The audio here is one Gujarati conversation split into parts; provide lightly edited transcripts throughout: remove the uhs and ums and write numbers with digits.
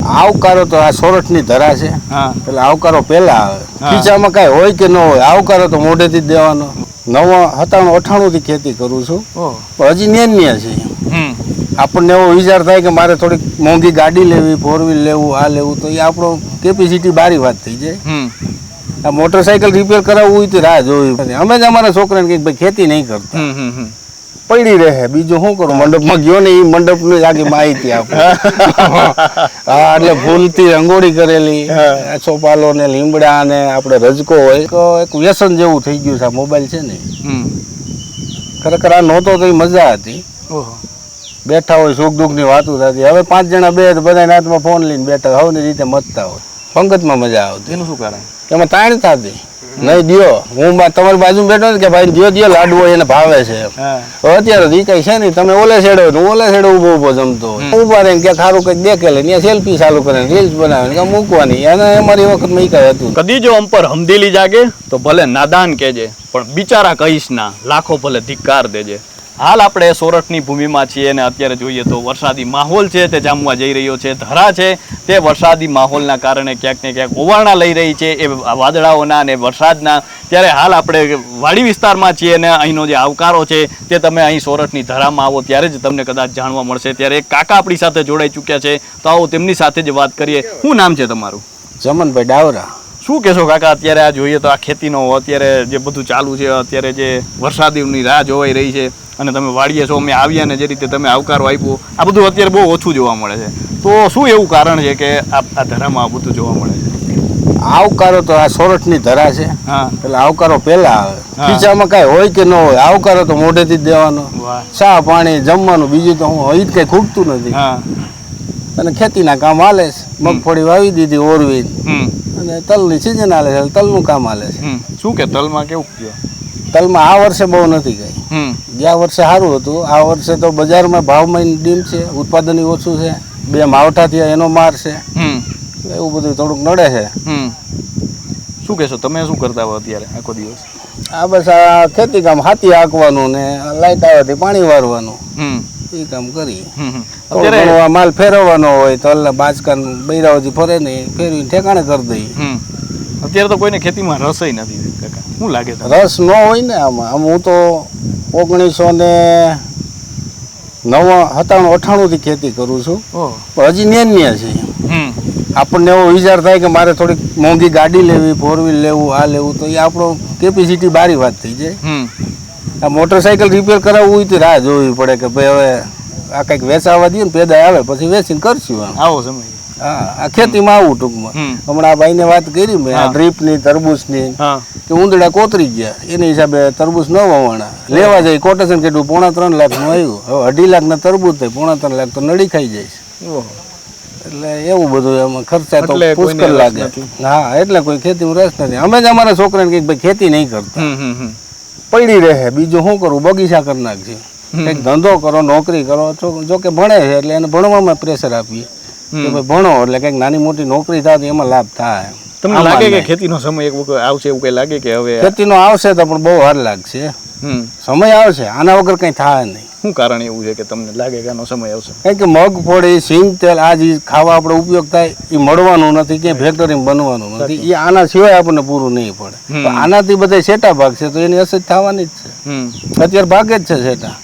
આવકારો તો આ સોરઠની ધરા છે એટલે આવકારો પેલા આવે, ખીચામાં કઈ હોય કે ન હોય, આવકારો તો મોઢેથી જ દેવાનો. 97-98 થી ખેતી કરું છું, પણ હજી નેન્યા છે. આપણને એવો વિચાર થાય કે મારે થોડીક મોંઘી ગાડી લેવી, 4 વ્હીલ લેવું, આ લેવું, તો એ આપણો કેપેસિટી બારી વાત થઈ જાય. આ મોટરસાયકલ રિપેર કરાવવું હોય તો રાહ જોવી. અમે જ અમારા છોકરાને કઈક ભાઈ ખેતી નહીં કરતા, પડી રહે. બીજું શું કરું, મંડપમાં ગયો ને એ મંડપની આખી માહિતી આપે. હા, એટલે ફૂલથી રંગોળી કરેલી, ચોપાલો ને લીમડા ને આપણે રજકો હોય, એક વ્યસન જેવું થઈ ગયું છે આ મોબાઈલ છે ને. ખરેખર આ નહોતો તો મજા હતી, બેઠા હોય સુખ દુઃખ ની વાતો થતી. હવે 5 જણા બે બધા હાથમાં ફોન લઈને બેઠા, હવની રીતે મતતા હોય, પંગતમાં મજા આવતી. એનું શું કારણ? એમાં તાણ થતી નહીં દિયો. હું તમારી બાજુ બેઠો ને કે ભાઈ દિયો લાડવો એને ભાવે છે. અત્યારે ઈ કઈ છે નહીં, તમે ઓલે છેડો હું ઓલે છેડો ઉભો જમતો ઉભા રહીને કે સારું કઈક દેખે લે, ત્યાં સેલ્ફી ચાલુ કરે, રીલ્સ બનાવે કે મૂકવાની. એને અમારી વખત માં કઈ હતું. કદી જો અમ પર હમદિલી જાગે તો ભલે નાદાન કહેજે, પણ બિચારા કહીશ ના, લાખો ભલે ધિક્કાર દેજે. હાલ આપણે સોરઠની ભૂમિમાં છીએ અને અત્યારે જોઈએ તો વરસાદી માહોલ છે તે જામવા જઈ રહ્યો છે. ધરા છે તે વરસાદી માહોલના કારણે ક્યાંક ને ક્યાંક ઓવારણા લઈ રહી છે એ વાદળાઓના અને વરસાદના. ત્યારે હાલ આપણે વાડી વિસ્તારમાં છીએ અને અહીંનો જે આવકારો છે તે તમે અહીં સોરઠની ધરામાં આવો ત્યારે જ તમને કદાચ જાણવા મળશે. ત્યારે એક કાકા આપણી સાથે જોડાઈ ચૂક્યા છે, તો આવો તેમની સાથે જ વાત કરીએ. શું નામ છે તમારું? ચમનભાઈ ડાવરા. શું કહેશો કાકા, અત્યારે આ જોઈએ તો આ ખેતીનો અત્યારે જે બધું ચાલુ છે, અત્યારે જે વરસાદની રાહ જોવાઈ રહી છે અને તમે વાડીએ છો, અમે આવ્યા ને જે રીતે તમે આવકારો આપ્યો, આ બધું અત્યારે બહુ ઓછું જોવા મળે છે. તો શું એવું કારણ છે કે આ ધરામાં આ બધું જોવા મળે છે? આવકારો તો આ સોરઠની ધરા છે એટલે આવકારો પેલા આવે, ખીચામાં કઈ હોય કે ન હોય, આવકારો તો મોઢેથી જ દેવાનો. ચા પાણી જમવાનું, બીજું તો હું ઈ જ કઈ ખૂટતું નથી. અને ખેતીના કામ હાલે છે, મગફળી વાવી દીધી ઓરવી, અને તલની સિઝન હાલે છે, તલનું કામ હાલે છે. શું કે તલમાં કેવું ગયો? તલમાં આ વર્ષે બહુ નથી ગઈ, ગયા વર્ષે સારું હતું. આ વર્ષે તો બજારમાં ભાવમાં ડીમ છે, ઉત્પાદન ઓછું છે, 2 માવઠા થયા એનો માર છે, એવું બધું થોડુંક નડે છે. શું કહેશો, તમે શું કરતા હો અત્યારે આખો દિવસ? આ બસ આ ખેતી કામ, હાથી હાંકવાનું ને લાઈટ આવે પાણી વારવાનું, એ કામ કરી. અત્યારે માલ ફેરવવાનો હોય તો બાચકા બૈરાઓથી ફરે નહીં, ફેરવીને ઠેકાણે કરી દઈએ. અત્યારે તો કોઈને ખેતીમાં રસ નથી કાકા, શું લાગે? રસ ન હોય ને આમાં. હું તો 1997-98 થી ખેતી કરું છું, પણ હજી નેન્યા છે. આપણને એવો વિચાર થાય કે મારે થોડીક મોંઘી ગાડી લેવી, 4 વ્હીલ લેવું, આ લેવું, તો એ આપણો કેપેસિટી બારી વાત થઈ જાય. આ મોટરસાયકલ રિપેર કરાવવું હોય તો રાહ જોવી પડે કે ભાઈ હવે આ કંઈક વેચાવા દઈએ ને પેદા આવે પછી વેચીને કરશું. આવો સમય. હા, આ ખેતીમાં આવું ટૂંકમાં. હમણાં આ ભાઈને વાત કરી મેં આ ડ્રીપની, તરબૂચની, કે ઉંદડા કોતરી ગયા, એની હિસાબે તરબૂચ ન વવાણા. લેવા જાય કોટેશન કેટલું 3.5 લાખનું આવ્યું. હવે 2.5 લાખના તરબૂચ થાય, 3.5 લાખ તો નડી ખાઈ જાય છે. એટલે એવું બધું એમાં ખર્ચા તો પુષ્કળ લાગે. હા, એટલે કોઈ ખેતીમાં રસ નથી. અમે જ અમારા છોકરાને કઈક ભાઈ ખેતી નહીં કરતા, પડી રહે. બીજું શું કરું, બગીચા કરી નાખશે, કંઈક ધંધો કરો, નોકરી કરો. જો કે ભણે છે એટલે એને ભણવામાં પ્રેશર આપીએ કે ભાઈ ભણો એટલે કંઈક નાની મોટી નોકરી થાય તો એમાં લાભ થાય. તમને લાગે કે ખેતીનો સમય એક વખત આવશે એવું કઈ લાગે કે હવે ખેતીનો આવશે તો પણ બહુ વાર લાગશે. સમય આવશે, આના વગર કઈ થાય નહીં. શું કારણ એવું છે કે તમને લાગે કે આનો સમય આવશે? કારણ કે મગફળી, સિંગ તેલ, આ જે ખાવા આપણે ઉપયોગ થાય એ મળવાનું નથી, કે ફેક્ટરીમાં બનવાનું નથી. એ આના સિવાય આપણને પૂરું નહીં પડે. તો આનાથી બધા સેટા ભાગશે તો એની અસર થવાની જ છે. અત્યારે ભાગે જ છે સેટા.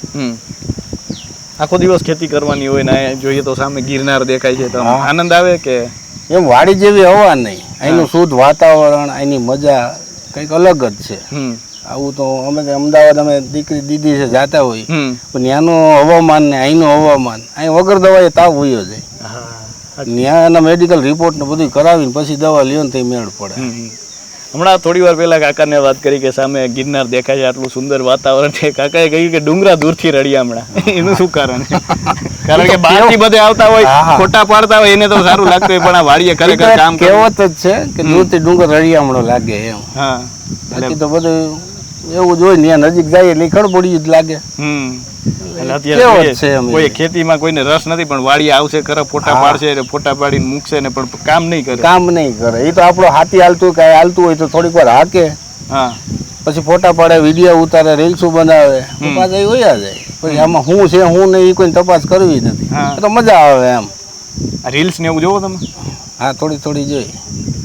આખો દિવસ ખેતી કરવાની હોય ને જોઈએ તો સામે ગિરનાર દેખાય છે, તો આનંદ આવે કે એમ? વાડી જેવી હવા નહીં, અહીંનું શુદ્ધ વાતાવરણ, અહીંની મજા કંઈક અલગ જ છે. આવું તો અમે અમદાવાદ અમે દીકરી દીદી છે જાતા હોય, પણ ત્યાંનું હવામાન ને અહીંનું હવામાન, અહીં વગર દવાએ તાવ વયો જાય. ત્યાં એના મેડિકલ રિપોર્ટ ને બધું કરાવીને પછી દવા લ્યો ને તો મેળ પડે. હમણાં થોડી વાર પહેલા કાકાને વાત કરી કે સામે ગિરનાર દેખાય છે, આટલું સુંદર વાતાવરણ છે. કાકાએ કહ્યું કે ડુંગરા દૂરથી રડ્યા હમણાં. એનું શું કારણ? કારણ કે બહારથી બધે આવતા હોય, ફોટા પાડતા હોય, એને તો સારું લાગતું હોય, પણ આ વાડીએ ખરેખર કામ કહેવત જ છે કે દૂરથી ડુંગર રળિયામણો લાગે એમ. હા, બાકી તો બધું એવું જ હોય ને, નજીક જાય એટલે ખડબડિયું જ લાગે. કોઈ ખેતીમાં કોઈને રસ નથી, પણ વાડી આવશે ખરા, ફોટા પાડશે, ફોટા પાડીને મૂકશે ને પણ કામ નહીં કરે. એ તો આપણો હાથી હાલતું હોય તો થોડીક વાર હાકે, પછી ફોટા પાડે, વિડીયો ઉતારે, રીલ્સો બનાવે, પાછા એ વયા જાય. પછી આમાં શું છે શું નહીં એ કોઈ તપાસ કરવી નથી. તો મજા આવે એમ. રીલ્સ ને એવું જોવો તમે? હા, થોડી થોડી જોઈ.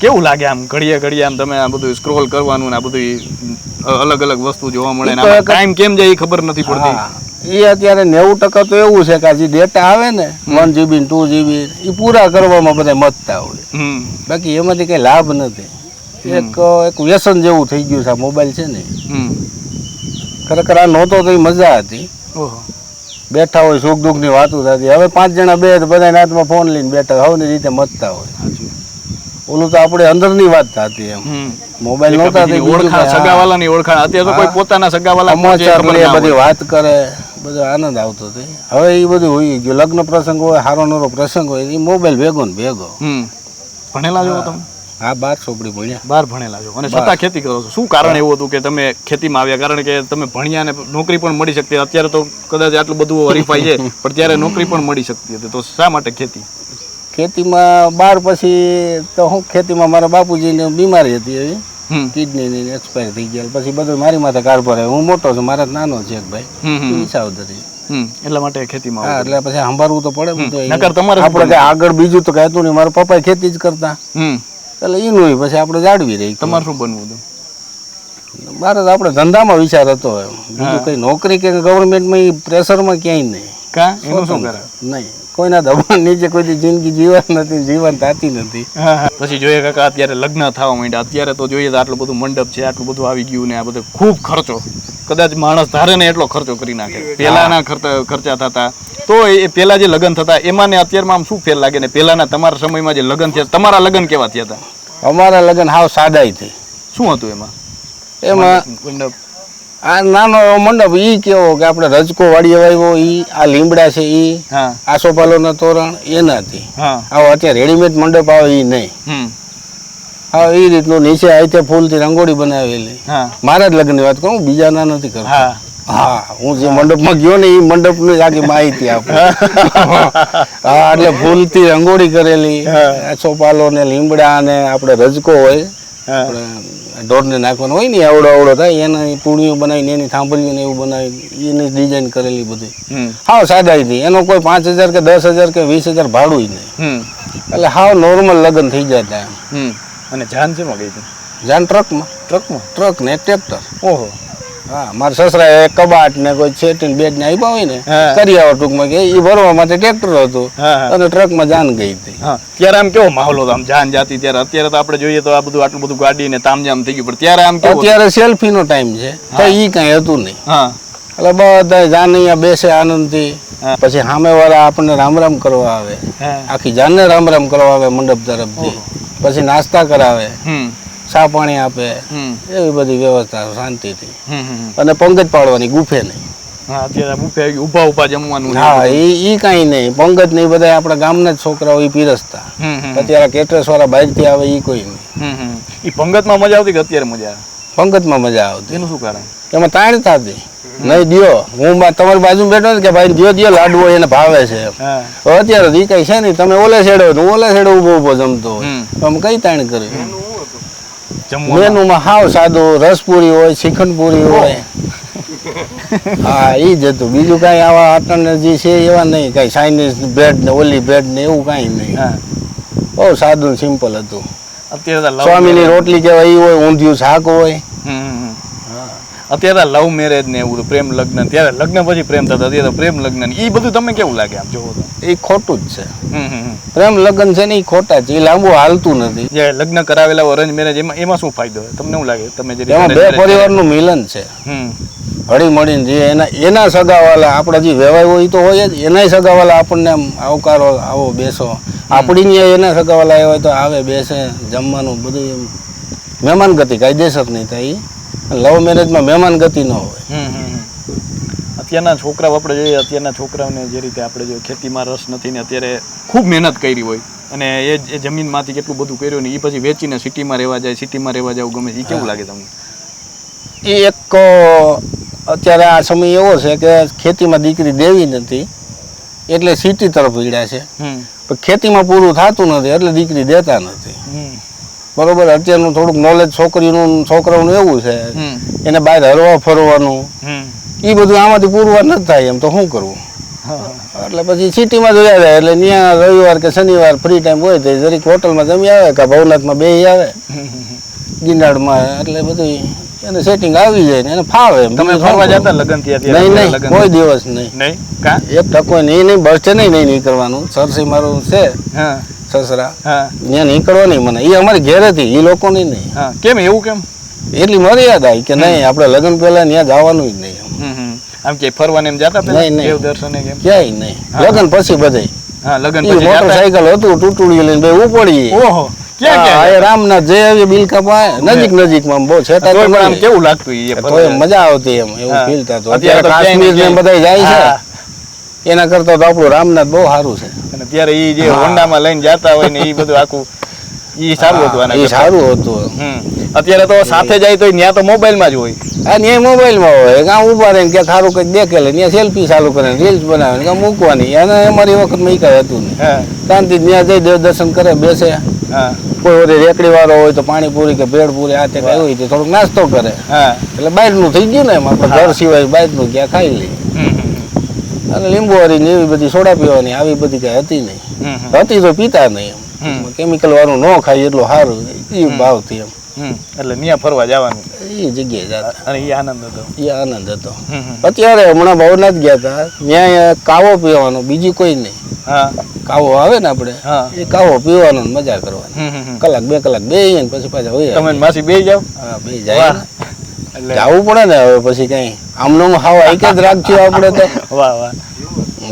કેવું લાગે આમ ઘડીએ આમ તમે આ બધું સ્ક્રોલ કરવાનું ને આ બધું અલગ અલગ વસ્તુ જોવા મળે ને ટાઈમ કેમ જાય એ ખબર નથી પડતી. એ અત્યારે 90% તો એવું છે કે જે ડેટા આવે ને 1 GB 2 GB એ પૂરા કરવામાં બધા મથતા હોય. બાકી એમાંથી કઈ લાભ નથી. એક વ્યસન જેવું થઈ ગયું છે આ મોબાઈલ છે ને. ખરેખર આ નહોતો તો મજા હતી. બેઠા હોય સુખ દુઃખ ની વાતો થતી. હવે 5 જણા બે બધા હાથમાં ફોન લઈને બેઠા હવની રીતે મથતા હોય. ઓલું તો આપણે અંદરની વાત થતી એમ. મોબાઈલ નહોતા સગાવાલાની ઓળખાણ. અત્યારે તો કોઈ પોતાના સગાવાલા સમાચાર લે બધી વાત કરે, બધો આનંદ આવતો હતો. હવે એ બધું હોય ગયું. લગ્ન પ્રસંગ હોય, હારો નારો પ્રસંગ હોય, એ મોબાઈલ ભેગો ને ભેગો. ભણેલા છો તમે? હા, 12 ચોપડી ભણ્યા. 12 ભણેલા છો અને છતાં ખેતી કરો છો. શું કારણ એવું હતું કે તમે ખેતીમાં આવ્યા? કારણ કે તમે ભણ્યા ને નોકરી પણ મળી શકતી. અત્યારે તો કદાચ આટલું બધું હરીફાઈ છે પણ ત્યારે નોકરી પણ મળી શકતી હતી. તો શા માટે ખેતી? ખેતીમાં 12 પછી તો હું ખેતીમાં મારા બાપુજીને બીમારી હતી એવી કિડનીની એક્સપાયર થઈ ગયા. પછી બધું મારી માથે કારભાર. હું મોટો છું, મારા નાનો છે એક ભાઈ સાવધારી. એટલા માટે ખેતીમાં. હા, એટલે પછી સંભાળવું તો પડે બધું. આપણે આગળ બીજું તો કહેતું નહીં. મારા પપ્પા ખેતી જ કરતા એટલે એનું પછી આપણે જાળવી રહી. તમારે શું બનવું હતું? મારે તો આપણે ધંધામાં વિચાર હતો. બીજું કઈ નોકરી કે ગવર્મેન્ટમાં પ્રેશરમાં ક્યાંય નહીં. કા એનું શું કરે? નહીં, કોઈના દબાણ નીચે કોઈ જિંદગી જીવન નથી, જીવન થતી નથી. પછી જોઈએ કાકા અત્યારે લગ્ન થવા માંડ્યા. અત્યારે તો જોઈએ તો આટલું બધું મંડપ છે, આટલું બધું આવી ગયું ને આ બધું ખૂબ ખર્ચો. કદાચ માણસ ધારે ને એટલો ખર્ચો કરી નાખે. પહેલાના ખર્ચા થતા તો એ પહેલા જે લગ્ન થતા એમાં ને અત્યારમાં આમ શું ફેર લાગે ને? પહેલાના તમારા સમયમાં જે લગ્ન થયા, તમારા લગ્ન કેવા થયા હતા? અમારા લગ્ન હાવ સાદાઈ થઈ. શું હતું એમાં? મંડપ આ નાનો મંડપ ઈ કેવો કે આપણે રજકો વાળી વાવ્યો ઈ, આ લીમડા છે ઈ, આસોપાલોના તોરણ એનાથી. આવો અત્યારે રેડીમેડ મંડપ આવે ઈ નહીં. હા, એ રીતનું નીચે આઈતે ફૂલથી રંગોળી બનાવેલી. મારા જ લગ્નની વાત કરું, બીજાના નથી કરતો. હા, હું જે મંડપમાં ગયો ને એ મંડપની આખી માહિતી આપું. હા, એટલે ફૂલથી રંગોળી કરેલી, આસોપાલો ને લીમડા ને આપણે રજકો હોય ઢોરને નાખવાનું હોય ને આવડો થાય એના પૂણીઓ બનાવીને એની થાંભલીઓ ને એવું બનાવી એની ડિઝાઇન કરેલી બધી. હાવ સાદાઈથી. એનો કોઈ 5,000 કે 10,000 કે 20,000 ભાડું નહીં. એટલે હાવ નોર્મલ લગ્ન થઈ જતા. અને જાન છે ગઈ હતી? જાન ટ્રક ને ટ્રેક્ટર. ઓહો. હા, મારા સસરા કબાટ ને કોઈ છેટીને બેડ ને આપ્યા હોય ને કરિયાવર ટૂંકમાં કે એ ભરવા માટે ટ્રેક્ટર હતું અને ટ્રકમાં જાન ગઈ હતી. ત્યારે આમ કેવો માહોલ હતો આમ જાન જાતી ત્યારે? અત્યારે તો આપણે જોઈએ તો આ બધું આટલું બધું ગાડી ને તામજામ થઈ ગયું પણ ત્યારે આમ કેવું? અત્યારે સેલ્ફી નો ટાઈમ છે તો ઈ કઈ હતું નહીં. એટલે બધા જાન અહીંયા બેસે આનંદથી. પછી સામે વાળા આપણને રામ રામ કરવા આવે, આખી જાનને રામ રામ કરવા આવે મંડપ તરફથી. પછી નાસ્તા કરાવે, ચા પાણી આપે, એવી બધી વ્યવસ્થા શાંતિથી. અને પંગજ પાડવાની, ગુફે નહીં. ઉભા જમવાનું. હા, ઈ કઈ નહીં. પંગજ નહીં, બધા આપણા ગામના જ છોકરાઓ ઈ પીરસતા. અત્યારે કેટરસ વાળા બહાર થી આવે ઈ કોઈ નહીં. ઈ પંગતમાં મજા આવતી કે અત્યારે મજા આવે? પંગતમાં મજા આવતી. એનું શું કારણ? એમાં તાણ થતી. નહીં દિયો, હું તમારી બાજુ બેઠો કે ભાઈ દિયો લાડવો એને ભાવે છે. અત્યારે ઈ કઈ છે નહીં. તમે ઓલે છેડો, હું ઓલે છેડો ઉભો જમતો હોય. કઈ તાણ કર્યું? મેનુમાં હાવ સાદું, રસપુરી હોય, શ્રીખંડપુરી હોય. હા, એ જ હતું. બીજું કઈ આવા આટણ જે છે એવા નહીં. કઈ ચાઇનીઝ બ્રેડ ને ઓલી બ્રેડ ને એવું કઈ નહીં. બહુ સાદું સિમ્પલ હતું. અત્યારે સ્વામીની રોટલી કહેવાય એ હોય, ઊંધિયું શાક હોય. અત્યારે લવ મેરેજ ને એવું પ્રેમ લગ્ન, ત્યારે લગ્ન પછી પ્રેમ થતા, અત્યારે પ્રેમ લગ્ન એ બધું તમે કેવું લાગે આમ જોવો તો? એ ખોટું જ છે. પ્રેમ લગ્ન છે ને એ ખોટા છે. એ લાંબુ હાલતું નથી. જે લગ્ન કરાવેલા અરેન્જ મેરેજ એમાં શું ફાયદો? તમને શું લાગે? તમે જે એમાં બે પરિવારનું મિલન છે. હળી મળીને જે એના સગાવાલા આપણા જે વ્યવહાર હોય તો હોય જ. એના સગાવાલા આપણને આવકારો, આવો બેસો. આપણી એના સગાવાલા આવ્યા હોય તો આવે બેસે, જમવાનું બધું એમ મહેમાન ગતિ કાયદેસર નહીં થાય. લવ મેરેજમાં મહેમાન ગતિ ન હોય. અત્યારના છોકરાઓ આપણે જોઈએ, અત્યારના છોકરાઓને જે રીતે આપણે જોઈએ ખેતીમાં રસ નથી ને અત્યારે ખૂબ મહેનત કરી હોય અને એ જમીનમાંથી કેટલું બધું કર્યું ને એ પછી વેચીને સિટીમાં રહેવા જાય, સિટીમાં રહેવા જવું ગમે છે. એ કેવું લાગે તમને? એ એક અત્યારે આ સમય એવો છે કે ખેતીમાં દીકરી દેવી નથી એટલે સિટી તરફ વળ્યા છે. પણ ખેતીમાં પૂરું થતું નથી એટલે દીકરી દેતા નથી. બરોબર. અત્યારનું થોડુંક નોલેજ છોકરાઓનું એવું છે, એને બહાર હરવા ફરવાનું એ બધું આમાંથી પૂરવા નથી થાય. એમ તો શું કરવું? એટલે પછી સિટીમાં જોયા જાય એટલે ત્યાં રવિવાર કે શનિવાર ફ્રી ટાઈમ હોય તો જરીક હોટલમાં જમી આવે કે ભવનાથમાં બેસી આવે ગિનાળમાં એટલે બધું એને સેટિંગ આવી જાય ને એને ફાવે એમ. તમે ફરવા જતા લગન થી નહીં કોઈ દિવસ નહીં. નહીં કા એક ટકો નહીં બસ છે નહીં નીકળવાનું. સરસી મારું છે સસરા ત્યાં નીકળવા નહીં મને. એ અમારી ઘેરેથી એ લોકો નહીં. કેમ એવું કેમ? એટલી મર્યાદા આવી કે નહીં આપણે લગ્ન પહેલા ત્યાં જવાનું જ નહીં. આમ કે ફરવાને એમ જતા નહીં દેવ દર્શને કેમ? ક્યાંય નહીં. લગ્ન પછી બધે લગન મોટરસાયકલ હતું ટૂટુડી લઈને બે ઉપડીએ. ઓહો રામનાથ જઈ આવીએ બિલકા પાસે નજીકમાં બહુ છે. કેવું લાગતું મજા આવતી એમ એવું ફીલ થતું. અત્યારે કાશ્મીર ને બધા જાય છે એના કરતા તો આપણું રામનાથ બહુ સારું છે. અને ત્યારે એ જે હોન્ડામાં લઈને જતા હોય ને એ બધું આખું ઈ સારું હતું. એ સારું હતું. અત્યારે તો સાથે જાય તો ત્યાં તો મોબાઈલમાં જ હોય. હા ત્યાં મોબાઈલમાં હોય કાં ઉભા રહીને ક્યાં સારું કંઈક દેખે લે ત્યાં સેલ્ફી ચાલુ કરે રીલ્સ બનાવે કાં મૂકવાની. અને અમારી વખત મેં કઈ હતું નહીં. શાંતિ ત્યાં જઈ દેવ દર્શન કરે બેસે. કોઈ ઓરી રેકડી વાળો હોય તો પાણીપુરી કે ભેળપુરી આ તે કઈ હોય તો થોડોક નાસ્તો કરે. એટલે બહારનું થઈ ગયું ને એમ આપણે ઘર સિવાય બહારનું ક્યાં ખાઈ લઈએ. અને લીંબુવાળી ને એવી બધી સોડા પીવાની આવી બધી કઈ હતી નહીં. હતી તો પીતા નહીં એમ. કેમિકલ વાળું ન ખાય એટલું સારું એ ભાવથી એમ. એટલે ત્યાં ફરવા જવાનું એ જગ્યાએ જતા અને એ આનંદ હતો. એ આનંદ હતો. અત્યારે હમણાં ભવનાથ ગયા હતા ત્યાં કાવો પીવાનો બીજી કોઈ નહીં. કાવો આવે ને આપણે એ કાવો પીવાનો મજા કરવાની. કલાક 2 કલાક બેહીએ ને પછી પાછા હોય. તમે માસી બે જાવ? હા બે જાય. જવું પડે ને હવે પછી કઈ આમનો હાવ એક જ રાખજો આપણે તો. વાહ વાહ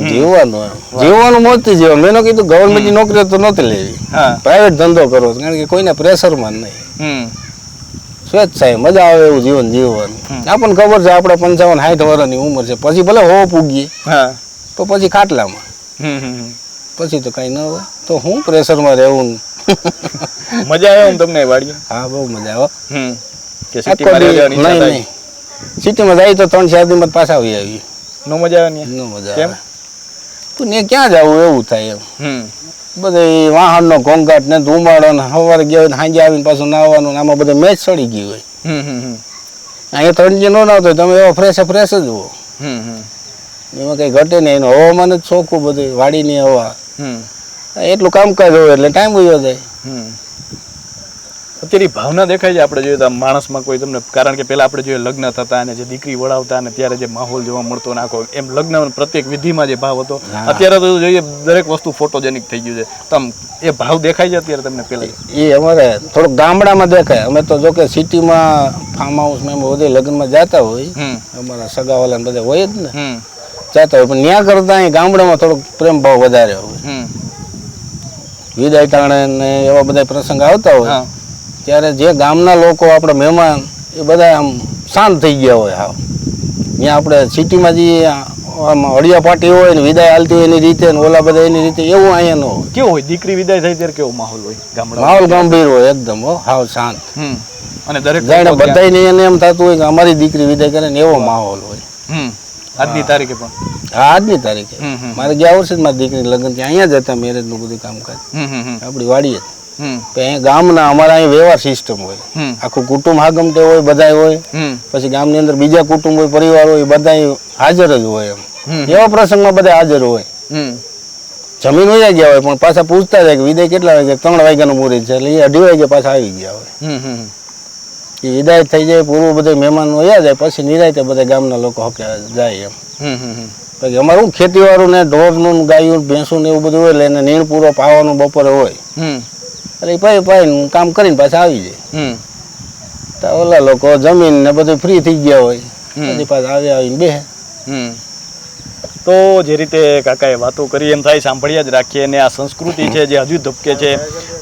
જીવવાનું મોજથી જીવવાનું. મેં કીધું ગવર્મેન્ટની નોકરી તો નહોતી લેવી. પ્રાઇવેટ ધંધો કરવો કારણ કે કોઈને પ્રેશરમાં નહીં. સ્વેચ્છાએ મજા આવે એવું જીવન જીવવાનું. આપણને ખબર છે આપણે 55-60 વર્ષની ઉંમર છે પછી ભલે હો પૂગીએ તો પછી ખાટલામાં પછી તો કઈ ન હોય તો હું પ્રેશરમાં રહેવું. મજા આવે એમ તમને વાડીએ? હા બહુ મજા આવે. નહીં સિટીમાં જાય તો 3-4 દિવસ પાછા આવી. નો મજા આવે? નો મજા આવે. તું ક્યાં જવું એવું થાય એમ. બધે વાહનનો ઘોંઘાટ ને ધુમાડો ને સવારે ગયા હોય સાંજે આવીને પાછું નાવાનું આમાં બધે મેચ સડી ગઈ હોય. અહીંયા તણજી નો નાવતો તમે એવો ફ્રેશ જ હો. એમાં કઈ ઘટે નહીં. એનું હવામાન જ ચોખ્ખું બધું વાડીની હવા. એટલું કામકાજ હોય એટલે ટાઈમ વયો જાય. અત્યારે ભાવના દેખાય છે આપણે જોઈએ તો માણસમાં કોઈ તમને કારણ કે પેલા આપણે જોઈએ લગ્ન થતા અને જે દીકરી વળાવતા અને ત્યારે જે માહોલ જોવા મળતો નાખો એમ લગ્ન પ્રત્યેક વિધિમાં જે ભાવ હતો અત્યારે તો જોઈએ દરેક વસ્તુ ફોટોજેનિક થઈ ગયું છે. તમ એ ભાવ દેખાય છે અત્યારે તમને પેલા? એ અમારે થોડુંક ગામડામાં દેખાય. અમે તો જો કે સિટીમાં ફાર્મ હાઉસમાં બધે લગ્નમાં જતા હોય અમારા સગાવાલા બધા હોય જ ને જતા હોય પણ ત્યાં કરતા અહીં ગામડામાં થોડોક પ્રેમ ભાવ વધારે હોય. વિદાય ટાણે ને એવા બધા પ્રસંગ આવતા હોય ત્યારે જે ગામના લોકો આપણે મહેમાન એ બધા આમ શાંત થઈ ગયા હોય. હા ત્યાં આપણે સિટીમાં જે આમ અડિયા પાટી હોય ને વિદાય હાલતી હોય એની રીતે ને ઓલા બધા એની રીતે એવું અહીંયા ન હોય. કેવું હોય દીકરી વિદાય થઈ ત્યારે કેવો માહોલ હોય ગામડા? માહોલ ગંભીર હોય એકદમ હાવ શાંત. અને દરેક જાણે બધાને એને એમ થતું હોય કે અમારી દીકરી વિદાય કરે ને એવો માહોલ હોય. આજની તારીખે પણ? હા આજની તારીખે. મારે ગયા વર્ષે જ મારી દીકરી લગ્ન ત્યાં અહીંયા જ હતા મેરેજ નું બધું કામકાજ આપણી વાડીએ જ. ગામના અમારા અહીં વ્યવહાર સિસ્ટમ હોય. આખું કુટુંબ હાગમટે હોય બધા હોય. પછી ગામની અંદર બીજા કુટુંબ હોય પરિવાર હોય બધા હાજર જ હોય એમ. એવા પ્રસંગમાં બધા હાજર હોય. જમીન વયા ગયા હોય પણ પાછા પૂછતા જાય કે વિદાય કેટલા વાગે? 3 વાગ્યાનું મુહૂર્ત છે એટલે એ 2:30 વાગે પાછા આવી ગયા હોય. એ વિદાય થઈ જાય પૂર્વ બધા મહેમાન વયા જાય પછી નિરાયતે બધા ગામના લોકો હકે જાય એમ. પછી અમારું ખેતી વાળું ને ઢોરનું ગાયું ભેંસું ને એવું બધું હોય એટલે એને નીણ પૂરો પાવાનું બપોરે હોય એટલે એ પાઈ કામ કરીને પાછા આવી જાય. તો ઓલા લોકો જમીન ને બધું ફ્રી થઈ ગયા હોય પછી પાછા આવીને બેસે. તો જે રીતે કાકાએ વાતો કરી એમ થાય સાંભળ્યા જ રાખીએ. અને આ સંસ્કૃતિ છે જે હજુ ધબકે છે.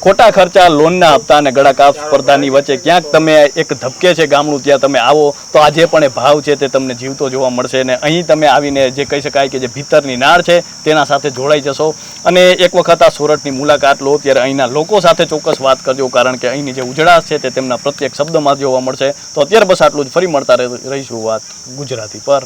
ખોટા ખર્ચા, લોનના હપ્તા અને ગળાકાપ સ્પર્ધાની વચ્ચે ક્યાંક તમે એક ધબકે છે ગામડું ત્યાં તમે આવો તો આજે પણ એ ભાવ છે તે તમને જીવતો જોવા મળશે. અને અહીં તમે આવીને જે કહી શકાય કે જે ભીતરની નાળ છે તેના સાથે જોડાઈ જશો. અને એક વખત આ સોરઠની મુલાકાત લો ત્યારે અહીંના લોકો સાથે ચોક્કસ વાત કરજો કારણ કે અહીંની જે ઉજળાશ છે તે તેમના પ્રત્યેક શબ્દમાં જોવા મળશે. તો અત્યારે બસ આટલું જ. ફરી મળતા રહીશું વાત ગુજરાતી પર.